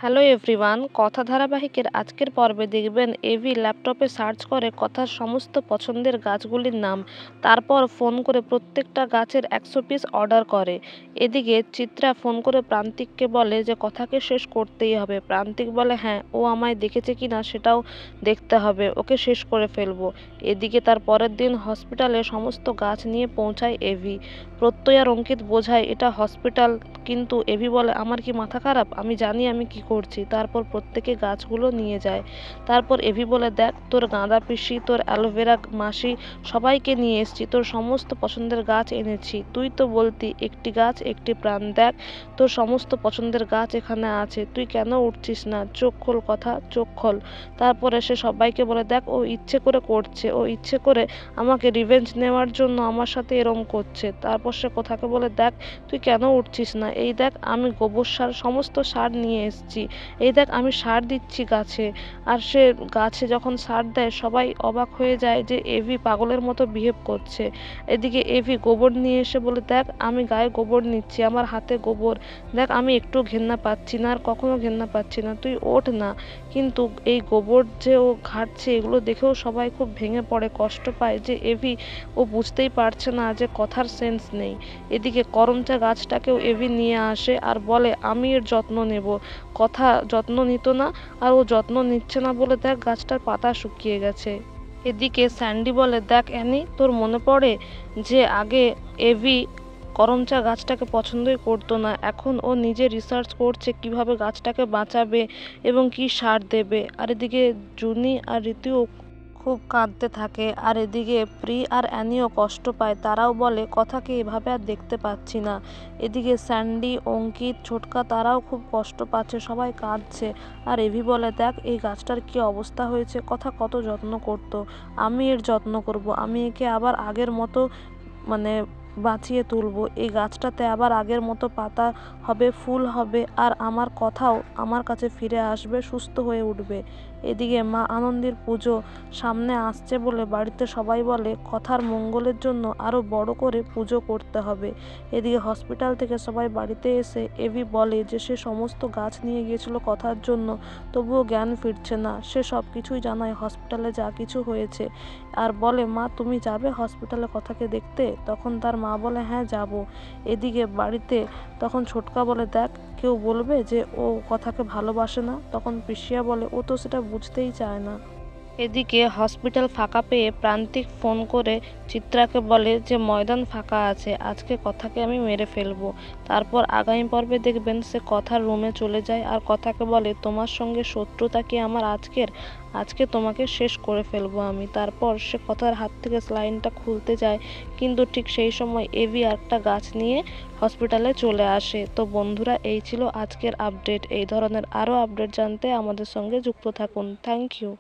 Hello everyone, কথা ধারাবাহিকের আজকের পর্বে দেখবেন এভি ল্যাপটপে সার্চ করে কথার সমস্ত পছন্দের গাছগুলির নাম, তারপর ফোন করে প্রত্যেকটা গাছের 100 পিস অর্ডার করে। এদিকে চিত্রা ফোন করে প্রান্তিককে বলে যে কথাকে শেষ করতেই হবে। প্রান্তিক বলে হ্যাঁ, ও আমায় দেখেছে কিনা সেটাও দেখতে হবে, ওকে শেষ করে ফেলবো। এদিকে তার পরের দিন হসপিটালে সমস্ত গাছ নিয়ে পৌঁছায় এভি। প্রত্যয় আর অঙ্কিত বোঝায় এটা হসপিটাল, কিন্তু এভি বলে আমার কি মাথা খারাপ, আমি জানি আমি কি করছি। তারপর প্রত্যেকে গাছগুলো নিয়ে যায়। তারপর এভি বলে দেখ, তোর গাঁদা পিসি, তোর অ্যালোভেরা মাসি, সবাইকে নিয়ে এসছি, তোর সমস্ত পছন্দের গাছ এনেছি। তুই তো বলতি একটি গাছ একটি প্রাণ, দেখ তোর সমস্ত পছন্দের গাছ এখানে আছে, তুই কেন উঠছিস না? চোখ খোল, কথা চোখ খোল। তারপরে সে সবাইকে বলে দেখ, ও ইচ্ছে করে করছে, ও ইচ্ছে করে আমাকে রিভেঞ্জ নেওয়ার জন্য আমার সাথে এরম করছে। তারপর সে কথাকে বলে দেখ, তুই কেন উঠছিস না? এই দেখ আমি গোবর সার, সমস্ত সার নিয়ে এসেছি, এই দেখ আমি সার দিচ্ছি গাছে। আর সে গাছে যখন সার দেয় সবাই অবাক হয়ে যায় যে এভি পাগলের মতো বিহেভ করছে। এদিকে এভি গোবর নিয়ে এসে বলে দেখ আমি গায়ে গোবর নিচ্ছি, আমার হাতে গোবর, দেখ আমি একটু ঘেন্না পাচ্ছি না, আর কখনো ঘেন্না পাচ্ছি না, তুই ওঠ না। কিন্তু এই গোবর যে ও ঘাটছে এগুলো দেখেও সবাই খুব ভেঙে পড়ে, কষ্ট পায় যে এভি ও বুঝতেই পারছে না যে কথার সেন্স নেই। এদিকে করমচা গাছটাকেও এভি নিয়ে আসে আর বলে আমি এর যত্ন নেব। কথা যত্ন নিত না, আর ও যত্ন নিচ্ছে না বলে দেখ গাছটার পাতা শুকিয়ে গেছে। এদিকে স্যান্ডি বলে দেখ অ্যানি, তোর মনে পড়ে যে আগে এভি করমচা গাছটাকে পছন্দই করতো না, এখন ও নিজে রিসার্চ করছে কিভাবে গাছটাকে বাঁচাবে এবং কি সার দেবে। আর এদিকে জুনি আর ঋতুও খুব কাঁদতে থাকে, আর এদিকে প্রি আর অ্যানিও কষ্ট পায়, তারাও বলে কথাকে এভাবে আর দেখতে পাচ্ছি না। এদিকে স্যান্ডি, অঙ্কিত, ছোটকা তারাও খুব কষ্ট পাচ্ছে, সবাই কাঁদছে। আর এভি বলে দেখ এই গাছটার কি অবস্থা হয়েছে, কথা কত যত্ন করতো, আমি এর যত্ন করব, আমি একে আবার আগের মতো মানে বাঁচিয়ে তুলবো, এই গাছটাতে আবার আগের মতো পাতা হবে, ফুল হবে, আর আমার কথাও আমার কাছে ফিরে আসবে, সুস্থ হয়ে উঠবে। এদিকে মা আনন্দীর পুজো সামনে আসছে বলে বাড়িতে সবাই বলে কথার মঙ্গলের জন্য আরও বড় করে পুজো করতে হবে। এদিকে হসপিটাল থেকে সবাই বাড়িতে এসে এভি বলে যে সে সমস্ত গাছ নিয়ে গিয়েছিল কথার জন্য, তবুও জ্ঞান ফিরছে না। সে সব কিছুই জানায় হসপিটালে যা কিছু হয়েছে, আর বলে মা তুমি যাবে হসপিটালে কথাকে দেখতে? তখন তার মা বলে হ্যাঁ যাব। এদিকে বাড়িতে তখন ছোটকা বলে দেখ কেউ বলবে যে ও কথাকে ভালোবাসে না? তখন পিসিয়া বলে ও তো সেটা বুঝতেই চায় না। এদিকে হসপিটাল ফাঁকা পেয়ে প্রান্তিক ফোন করে চিত্রাকে বলে যে ময়দান ফাঁকা আছে, আজকে কথাকে আমি মেরে ফেলবো। তারপর আগামী পর্বে দেখবেন সে কথার রুমে চলে যায় আর কথাকে বলে তোমার সঙ্গে শত্রুতা কি আমার আজকের, আজকে তোমাকে শেষ করে ফেলবো আমি। তারপর সে কথার হাত থেকে স্লাইনটা খুলতে যায়, কিন্তু ঠিক সেই সময় এভি একটা গাছ নিয়ে হসপিটালে চলে আসে। তো বন্ধুরা, এই ছিল আজকের আপডেট। এই ধরনের আরও আপডেট জানতে আমাদের সঙ্গে যুক্ত থাকুন। Thank you.